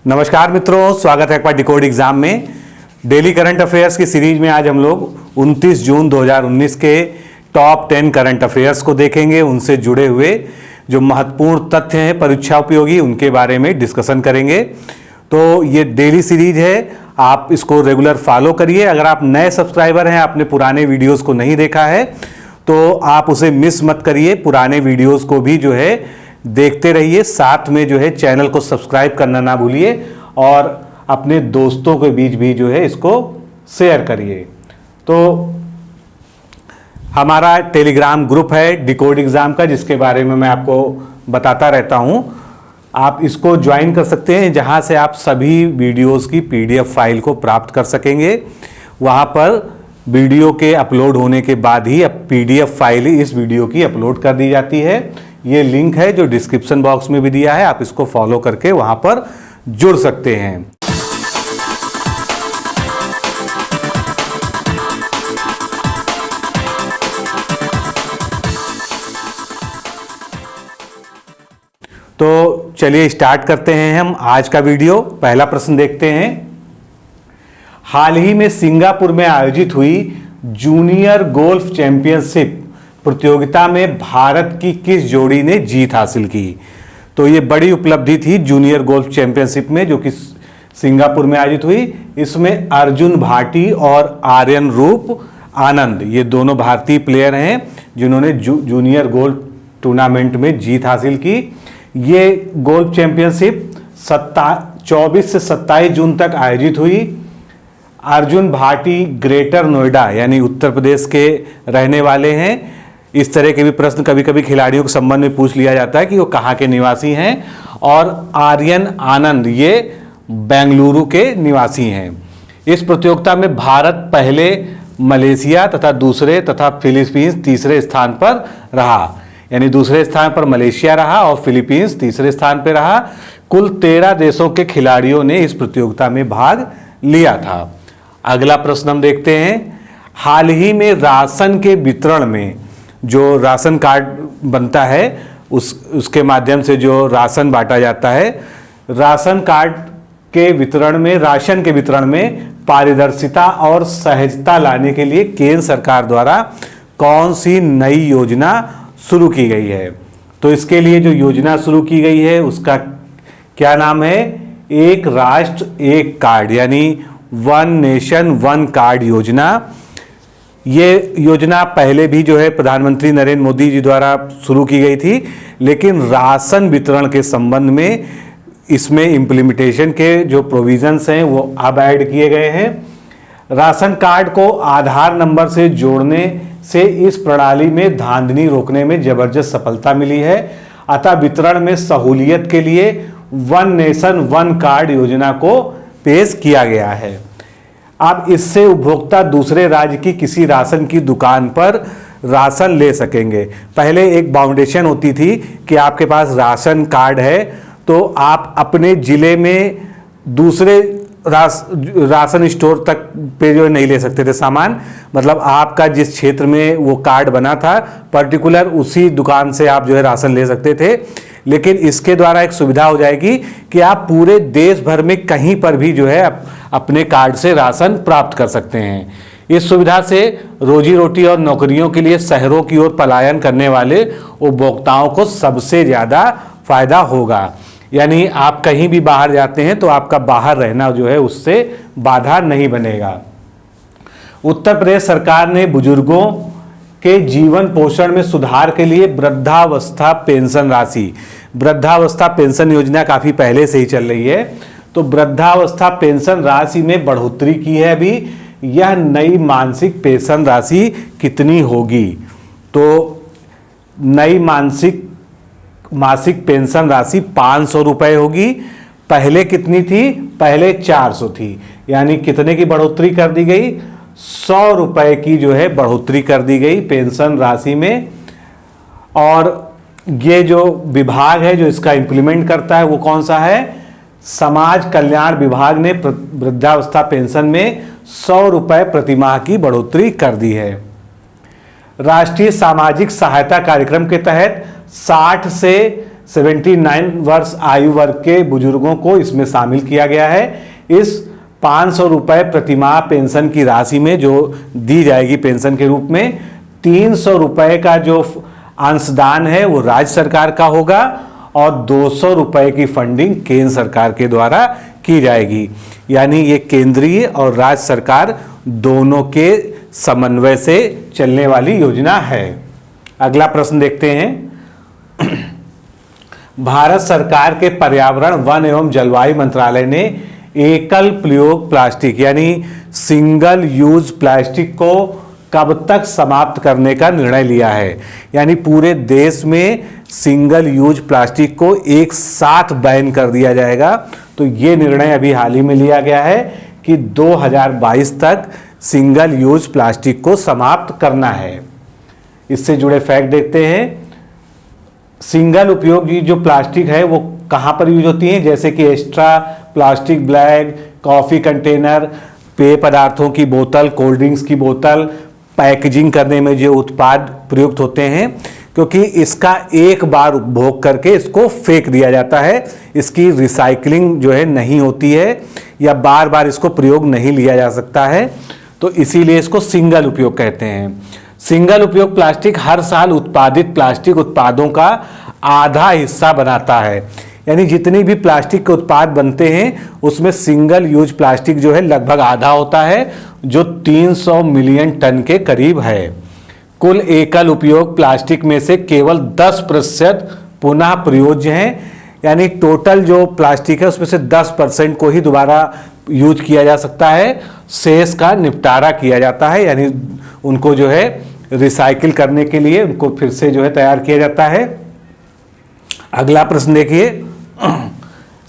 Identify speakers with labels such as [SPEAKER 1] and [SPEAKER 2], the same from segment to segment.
[SPEAKER 1] नमस्कार मित्रों, स्वागत है एक बार डिकोड एग्जाम में। डेली करंट अफेयर्स की सीरीज में आज हम लोग 29 जून 2019 के टॉप 10 करंट अफेयर्स को देखेंगे। उनसे जुड़े हुए जो महत्वपूर्ण तथ्य हैं परीक्षा उपयोगी, उनके बारे में डिस्कशन करेंगे। तो ये डेली सीरीज है, आप इसको रेगुलर फॉलो करिए। अगर आप नए सब्सक्राइबर हैं, आपने पुराने वीडियोस को नहीं देखा है तो आप उसे मिस मत करिए। पुराने वीडियोस को भी जो है देखते रहिए, साथ में जो है चैनल को सब्सक्राइब करना ना भूलिए और अपने दोस्तों के बीच भी जो है इसको शेयर करिए। तो हमारा टेलीग्राम ग्रुप है डिकोड एग्जाम का, जिसके बारे में मैं आपको बताता रहता हूं। आप इसको ज्वाइन कर सकते हैं, जहां से आप सभी वीडियोस की पीडीएफ फाइल को प्राप्त कर सकेंगे। वहां पर वीडियो के अपलोड होने के बाद ही अब पीडीएफ फाइल इस वीडियो की अपलोड कर दी जाती है। ये लिंक है जो डिस्क्रिप्शन बॉक्स में भी दिया है, आप इसको फॉलो करके वहां पर जुड़ सकते हैं। तो चलिए स्टार्ट करते हैं हम आज का वीडियो। पहला प्रश्न देखते हैं। हाल ही में सिंगापुर में आयोजित हुई जूनियर गोल्फ चैंपियनशिप प्रतियोगिता में भारत की किस जोड़ी ने जीत हासिल की? तो ये बड़ी उपलब्धि थी जूनियर गोल्फ चैंपियनशिप में, जो कि सिंगापुर में आयोजित हुई। इसमें अर्जुन भाटी और आर्यन रूप आनंद, ये दोनों भारतीय प्लेयर हैं जिन्होंने जूनियर गोल्फ टूर्नामेंट में जीत हासिल की। ये गोल्फ चैंपियनशिप 24 से 27 जून तक आयोजित हुई। अर्जुन भाटी ग्रेटर नोएडा यानी उत्तर प्रदेश के रहने वाले हैं। इस तरह के भी प्रश्न कभी कभी खिलाड़ियों के संबंध में पूछ लिया जाता है कि वो कहाँ के निवासी हैं। और आर्यन आनंद ये बेंगलुरु के निवासी हैं। इस प्रतियोगिता में भारत पहले, मलेशिया तथा दूसरे तथा फिलीपींस तीसरे स्थान पर रहा। यानी दूसरे स्थान पर मलेशिया रहा और फिलीपींस तीसरे स्थान पर रहा। कुल 13 देशों के खिलाड़ियों ने इस प्रतियोगिता में भाग लिया था। अगला प्रश्न हम देखते हैं। हाल ही में राशन के वितरण में, जो राशन कार्ड बनता है उसके माध्यम से जो राशन बांटा जाता है, राशन कार्ड के वितरण में, राशन के वितरण में पारदर्शिता और सहजता लाने के लिए केंद्र सरकार द्वारा कौन सी नई योजना शुरू की गई है? तो इसके लिए जो योजना शुरू की गई है उसका क्या नाम है? एक राष्ट्र एक कार्ड, यानी वन नेशन वन कार्ड योजना। ये योजना पहले भी जो है प्रधानमंत्री नरेंद्र मोदी जी द्वारा शुरू की गई थी, लेकिन राशन वितरण के संबंध में इसमें इम्प्लीमेंटेशन के जो प्रोविजंस हैं वो अब ऐड किए गए हैं। राशन कार्ड को आधार नंबर से जोड़ने से इस प्रणाली में धांधली रोकने में जबरदस्त सफलता मिली है। अतः वितरण में सहूलियत के लिए वन नेशन वन कार्ड योजना को पेश किया गया है। अब इससे उपभोक्ता दूसरे राज्य की किसी राशन की दुकान पर राशन ले सकेंगे। पहले एक बाउंडेशन होती थी कि आपके पास राशन कार्ड है तो आप अपने ज़िले में दूसरे राशन स्टोर तक पे जो नहीं ले सकते थे सामान। मतलब आपका जिस क्षेत्र में वो कार्ड बना था पर्टिकुलर, उसी दुकान से आप जो है राशन ले सकते थे। लेकिन इसके द्वारा एक सुविधा हो जाएगी कि आप पूरे देश भर में कहीं पर भी जो है अपने कार्ड से राशन प्राप्त कर सकते हैं। इस सुविधा से रोजी रोटी और नौकरियों के लिए शहरों की ओर पलायन करने वाले उपभोक्ताओं को सबसे ज़्यादा फायदा होगा। यानी आप कहीं भी बाहर जाते हैं तो आपका बाहर रहना जो है उससे बाधा नहीं बनेगा। उत्तर प्रदेश सरकार ने बुजुर्गों के जीवन पोषण में सुधार के लिए वृद्धावस्था पेंशन राशि, वृद्धावस्था पेंशन योजना काफ़ी पहले से ही चल रही है, तो वृद्धावस्था पेंशन राशि में बढ़ोतरी की है अभी। यह नई मासिक पेंशन राशि कितनी होगी? तो नई मासिक पेंशन राशि 500 रुपये होगी। पहले कितनी थी? पहले 400 थी। यानी कितने की बढ़ोतरी कर दी गई? 100 रुपये की जो है बढ़ोतरी कर दी गई पेंशन राशि में। और ये जो विभाग है जो इसका इम्प्लीमेंट करता है वो कौन सा है? समाज कल्याण विभाग ने वृद्धावस्था पेंशन में 100 रुपये प्रतिमाह की बढ़ोतरी कर दी है। राष्ट्रीय सामाजिक सहायता कार्यक्रम के तहत 60 से 79 वर्ष आयु वर्ग के बुजुर्गों को इसमें शामिल किया गया है। इस 500 रुपये प्रतिमाह पेंशन की राशि में जो दी जाएगी पेंशन के रूप में, 300 रुपये का जो अंशदान है वो राज्य सरकार का होगा और 200 रुपये की फंडिंग केंद्र सरकार के द्वारा की जाएगी। यानी ये केंद्रीय और राज्य सरकार दोनों के समन्वय से चलने वाली योजना है। अगला प्रश्न देखते हैं। भारत सरकार के पर्यावरण, वन एवं जलवायु मंत्रालय ने एकल प्रयोग प्लास्टिक यानी सिंगल यूज प्लास्टिक को कब तक समाप्त करने का निर्णय लिया है। यानी पूरे देश में सिंगल यूज प्लास्टिक को एक साथ बैन कर दिया जाएगा। तो ये निर्णय अभी हाल ही में लिया गया है कि 2022 तक सिंगल यूज प्लास्टिक को समाप्त करना है। इससे जुड़े फैक्ट देखते हैं। सिंगल उपयोगी जो प्लास्टिक है वो कहाँ पर यूज होती है, जैसे कि extra plastic bag, coffee container, पेय पदार्थों की बोतल, कोल्ड ड्रिंक्स की बोतल, पैकेजिंग करने में जो उत्पाद प्रयुक्त होते हैं, क्योंकि इसका एक बार उपभोग करके इसको फेंक दिया जाता है, इसकी रिसाइकलिंग जो है नहीं होती है या बार बार इसको प्रयोग नहीं लिया जा सकता है, तो इसीलिए इसको सिंगल उपयोग कहते हैं। सिंगल उपयोग प्लास्टिक हर साल उत्पादित प्लास्टिक उत्पादों का आधा हिस्सा बनाता है। यानी जितनी भी प्लास्टिक के उत्पाद बनते हैं उसमें सिंगल यूज प्लास्टिक जो है लगभग आधा होता है, जो 300 मिलियन टन के करीब है। कुल एकल उपयोग प्लास्टिक में से केवल 10% पुनः प्रयोज्य हैं। यानी टोटल जो प्लास्टिक है उसमें से 10% को ही दोबारा यूज किया जा सकता है, शेष का निपटारा किया जाता है। यानी उनको जो है रिसाइकिल करने के लिए उनको फिर से जो है तैयार किया जाता है। अगला प्रश्न देखिए।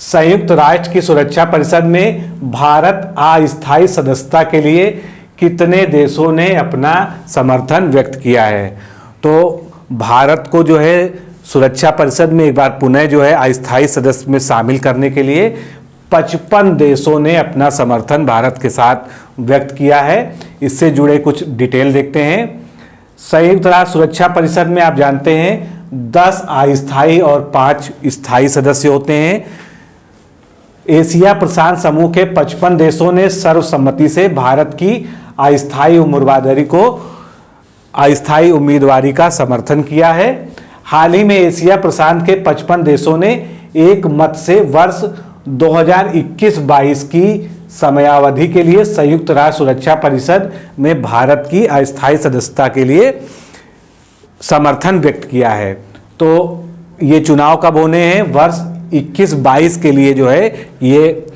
[SPEAKER 1] संयुक्त राष्ट्र की सुरक्षा परिषद में भारत अस्थायी सदस्यता के लिए कितने देशों ने अपना समर्थन व्यक्त किया है। तो भारत को जो है सुरक्षा परिषद में एक बार पुनः जो है अस्थायी सदस्य में शामिल करने के लिए 55 देशों ने अपना समर्थन भारत के साथ व्यक्त किया है। इससे जुड़े कुछ डिटेल देखते हैं। संयुक्त राष्ट्र सुरक्षा परिषद में आप जानते हैं 10 अस्थायी और 5 स्थायी सदस्य होते हैं। एशिया प्रशांत समूह के 55 देशों ने सर्वसम्मति से भारत की अस्थायी उम्मीदवारी का समर्थन किया है। हाल ही में एशिया प्रशांत के 55 देशों ने एक मत से वर्ष 2021-22 की समयावधि के लिए संयुक्त राष्ट्र सुरक्षा परिषद में भारत की अस्थायी सदस्यता के लिए समर्थन व्यक्त किया है। तो ये चुनाव कब होने हैं, वर्ष 21-22 के लिए जो है ये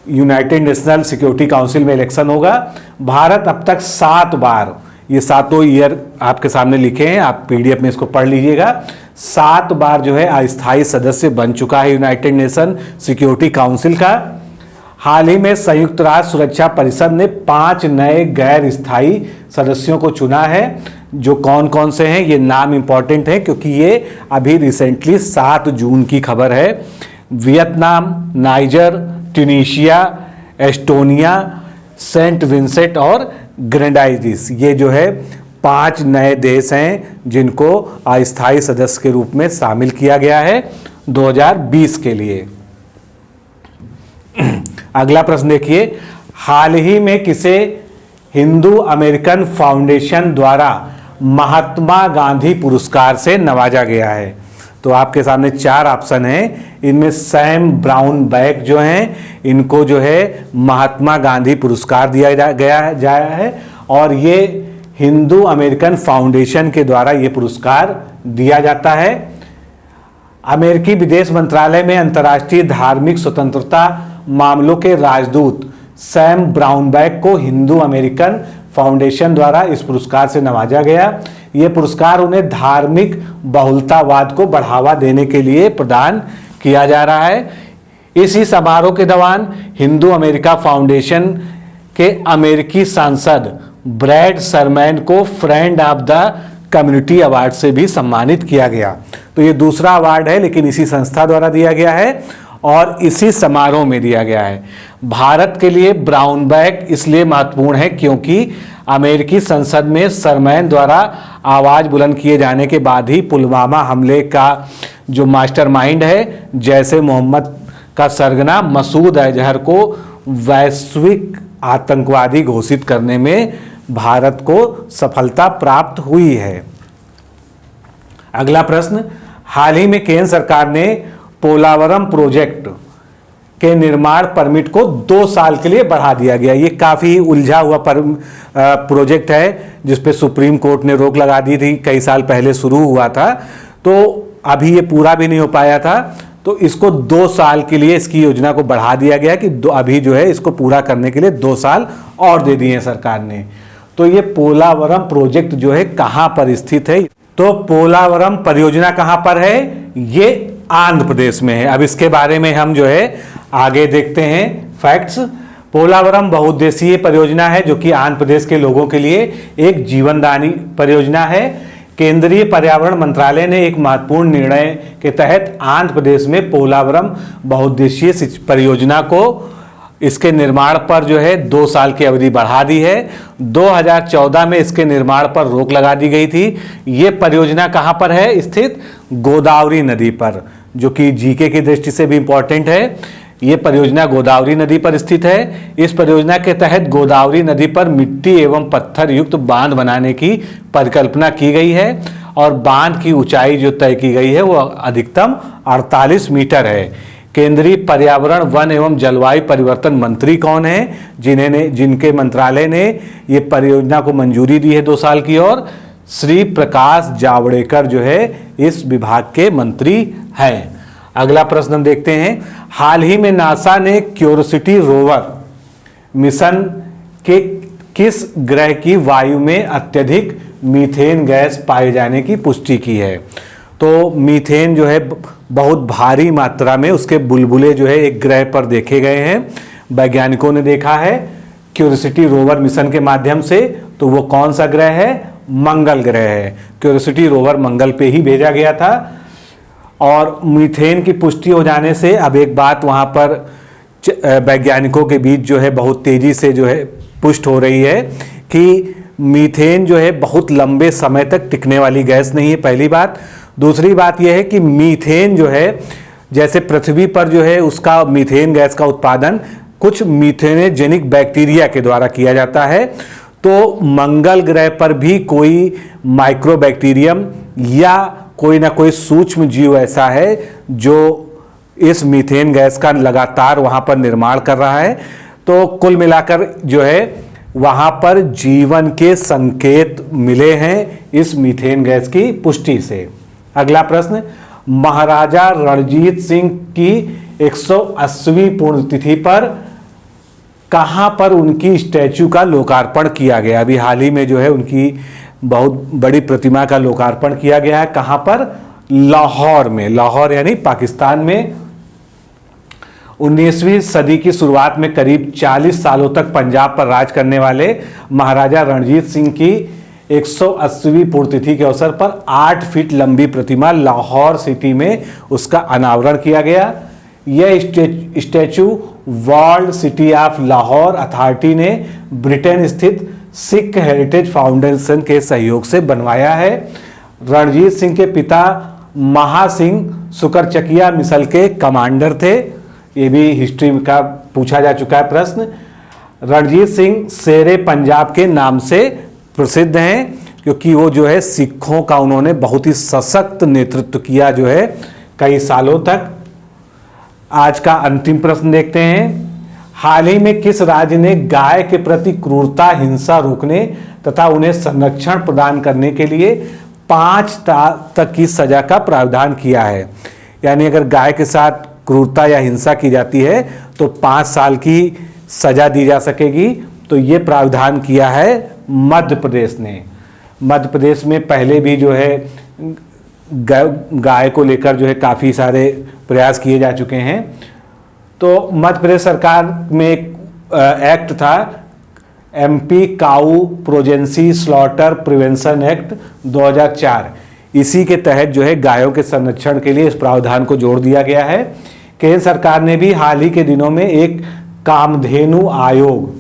[SPEAKER 1] यूनाइटेड नेशनल सिक्योरिटी काउंसिल में इलेक्शन होगा। भारत अब तक 7 बार, ये सातों ईयर आपके सामने लिखे हैं, आप पीडीएफ में इसको पढ़ लीजिएगा, 7 बार जो है अस्थायी सदस्य बन चुका है यूनाइटेड नेशन सिक्योरिटी काउंसिल का। हाल ही में संयुक्त राष्ट्र सुरक्षा परिषद ने 5 नए गैर स्थायी सदस्यों को चुना है। जो कौन कौन से हैं, ये नाम इंपॉर्टेंट है क्योंकि ये अभी रिसेंटली 7 जून की खबर है। Vietnam, Niger, Tunisia, Estonia, Saint Vincent और ग्रेनाडाइंस, ये जो है 5 नए देश हैं जिनको अस्थायी सदस्य के रूप में शामिल किया गया है 2020 के लिए। अगला प्रश्न देखिए। हाल ही में किसे हिंदू अमेरिकन फाउंडेशन द्वारा महात्मा गांधी पुरस्कार से नवाजा गया है। तो आपके सामने 4 ऑप्शन हैं, इनमें सैम ब्राउनबैक जो हैं इनको जो है महात्मा गांधी पुरस्कार दिया गया है और ये हिंदू अमेरिकन फाउंडेशन के द्वारा ये पुरस्कार दिया जाता है। अमेरिकी विदेश मंत्रालय में अंतर्राष्ट्रीय धार्मिक स्वतंत्रता मामलों के राजदूत सैम ब्राउनबैक को हिंदू अमेरिकन फाउंडेशन द्वारा इस पुरस्कार से नवाजा गया। यह पुरस्कार उन्हें धार्मिक बहुलतावाद को बढ़ावा देने के लिए प्रदान किया जा रहा है। इसी समारोह के दौरान हिंदू अमेरिका फाउंडेशन के अमेरिकी सांसद ब्रैड शर्मैन को friend of the community award से भी सम्मानित किया गया। तो ये दूसरा अवार्ड है लेकिन इसी संस्था द्वारा दिया गया है और इसी समारोह में दिया गया है। भारत के लिए ब्राउन बैग इसलिए महत्वपूर्ण है क्योंकि अमेरिकी संसद में शरमैन द्वारा आवाज बुलंद किए जाने के बाद ही पुलवामा हमले का जो मास्टरमाइंड है जैसे मोहम्मद का सरगना मसूद अजहर को वैश्विक आतंकवादी घोषित करने में भारत को सफलता प्राप्त हुई है। अगला प्रश्न, हाल ही में केंद्र सरकार ने पोलावरम प्रोजेक्ट के निर्माण परमिट को 2 साल के लिए बढ़ा दिया गया। ये काफ़ी उलझा हुआ प्रोजेक्ट है जिस पे सुप्रीम कोर्ट ने रोक लगा दी थी, कई साल पहले शुरू हुआ था, तो अभी ये पूरा भी नहीं हो पाया था, तो इसको 2 साल के लिए इसकी योजना को बढ़ा दिया गया कि अभी जो है इसको पूरा करने के लिए 2 साल और दे दिए हैं सरकार ने। तो ये पोलावरम प्रोजेक्ट जो है कहाँ पर स्थित है? तो पोलावरम परियोजना कहाँ पर है? ये आंध्र प्रदेश में है। अब इसके बारे में हम जो है आगे देखते हैं फैक्ट्स। पोलावरम बहुउद्देशीय परियोजना है जो कि आंध्र प्रदेश के लोगों के लिए एक जीवनदायी परियोजना है। केंद्रीय पर्यावरण मंत्रालय ने एक महत्वपूर्ण निर्णय के तहत आंध्र प्रदेश में पोलावरम बहुउद्देशीय परियोजना को इसके निर्माण पर जो है 2 साल की अवधि बढ़ा दी है। 2014 में इसके निर्माण पर रोक लगा दी गई थी। ये परियोजना कहाँ पर है स्थित? गोदावरी नदी पर, जो कि जीके की दृष्टि से भी इंपॉर्टेंट है। ये परियोजना गोदावरी नदी पर स्थित है। इस परियोजना के तहत गोदावरी नदी पर मिट्टी एवं पत्थर युक्त बांध बनाने की परिकल्पना की गई है और बांध की ऊंचाई जो तय की गई है वो अधिकतम 48 मीटर है। केंद्रीय पर्यावरण, वन एवं जलवायु परिवर्तन मंत्री कौन है जिनके मंत्रालय ने ये परियोजना को मंजूरी दी है 2 साल की? और श्री प्रकाश जावड़ेकर जो है इस विभाग के मंत्री हैं। अगला प्रश्न हम देखते हैं, हाल ही में नासा ने क्यूरियोसिटी रोवर मिशन के किस ग्रह की वायु में अत्यधिक मीथेन गैस पाए जाने की पुष्टि की है? तो मीथेन जो है बहुत भारी मात्रा में उसके बुलबुले जो है एक ग्रह पर देखे गए हैं, वैज्ञानिकों ने देखा है क्यूरियोसिटी रोवर मिशन के माध्यम से। तो वो कौन सा ग्रह है? मंगल ग्रह है। क्यूरियोसिटी रोवर मंगल पे ही भेजा गया था और मीथेन की पुष्टि हो जाने से अब एक बात वहाँ पर वैज्ञानिकों के बीच जो है बहुत तेजी से जो है पुष्ट हो रही है कि मीथेन जो है बहुत लंबे समय तक टिकने वाली गैस नहीं है, पहली बात। दूसरी बात यह है कि मीथेन जो है जैसे पृथ्वी पर जो है उसका मीथेन गैस का उत्पादन कुछ मीथेनोजेनिक बैक्टीरिया के द्वारा किया जाता है, तो मंगल ग्रह पर भी कोई माइक्रोबैक्टीरियम या कोई ना कोई सूक्ष्म जीव ऐसा है जो इस मीथेन गैस का लगातार वहाँ पर निर्माण कर रहा है। तो कुल मिलाकर जो है वहाँ पर जीवन के संकेत मिले हैं इस मीथेन गैस की पुष्टि से। अगला प्रश्न, महाराजा रणजीत सिंह की 180वीं पुण्यतिथि पर कहाँ पर उनकी स्टैचू का लोकार्पण किया गया? अभी हाल ही में जो है उनकी बहुत बड़ी प्रतिमा का लोकार्पण किया गया है। कहाँ पर? लाहौर में। लाहौर यानी पाकिस्तान में। 19वीं सदी की शुरुआत में करीब 40 सालों तक पंजाब पर राज करने वाले महाराजा रणजीत सिंह की 180वीं पुण्यतिथि के अवसर पर 8 फीट लंबी प्रतिमा लाहौर सिटी में उसका अनावरण किया गया। यह statue world city of Lahore authority ने ब्रिटेन स्थित सिख हेरिटेज फाउंडेशन के सहयोग से बनवाया है। रणजीत सिंह के पिता महासिंह सुकरचकिया मिसल के कमांडर थे। ये भी हिस्ट्री का पूछा जा चुका है प्रश्न। रणजीत सिंह शेरे पंजाब के नाम से प्रसिद्ध हैं क्योंकि वो जो है सिखों का उन्होंने बहुत ही सशक्त नेतृत्व किया जो है कई सालों तक। आज का अंतिम प्रश्न देखते हैं, हाल ही में किस राज्य ने गाय के प्रति क्रूरता हिंसा रोकने तथा उन्हें संरक्षण प्रदान करने के लिए 5 साल तक की सजा का प्रावधान किया है? यानी अगर गाय के साथ क्रूरता या हिंसा की जाती है तो 5 साल की सजा दी जा सकेगी। तो ये प्रावधान किया है मध्य प्रदेश ने। मध्य प्रदेश में पहले भी जो है गाय को लेकर जो है काफ़ी सारे प्रयास किए जा चुके हैं। तो मध्य प्रदेश सरकार में एक एक्ट था MP काऊ प्रोजेंसी स्लॉटर प्रिवेंशन एक्ट 2004। इसी के तहत जो है गायों के संरक्षण के लिए इस प्रावधान को जोड़ दिया गया है। केंद्र सरकार ने भी हाल ही के दिनों में एक कामधेनु आयोग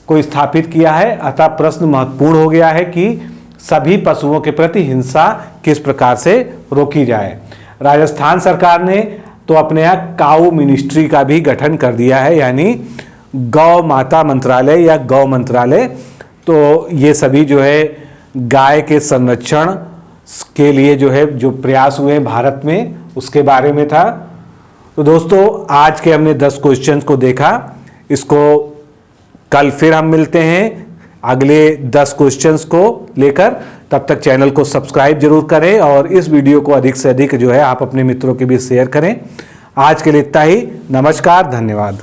[SPEAKER 1] को स्थापित किया है। अतः प्रश्न महत्वपूर्ण हो गया है कि सभी पशुओं के प्रति हिंसा किस प्रकार से रोकी जाए। राजस्थान सरकार ने तो अपने यहाँ काऊ मिनिस्ट्री का भी गठन कर दिया है, यानी गौ माता मंत्रालय या गौ मंत्रालय। तो ये सभी जो है गाय के संरक्षण के लिए जो है जो प्रयास हुए हैं भारत में, उसके बारे में था। तो दोस्तों आज के हमने 10 क्वेश्चंस को देखा। इसको कल फिर हम मिलते हैं अगले 10 क्वेश्चंस को लेकर। तब तक चैनल को सब्सक्राइब जरूर करें और इस वीडियो को अधिक से अधिक जो है आप अपने मित्रों के बीच शेयर करें। आज के लिए इतना ही। नमस्कार, धन्यवाद।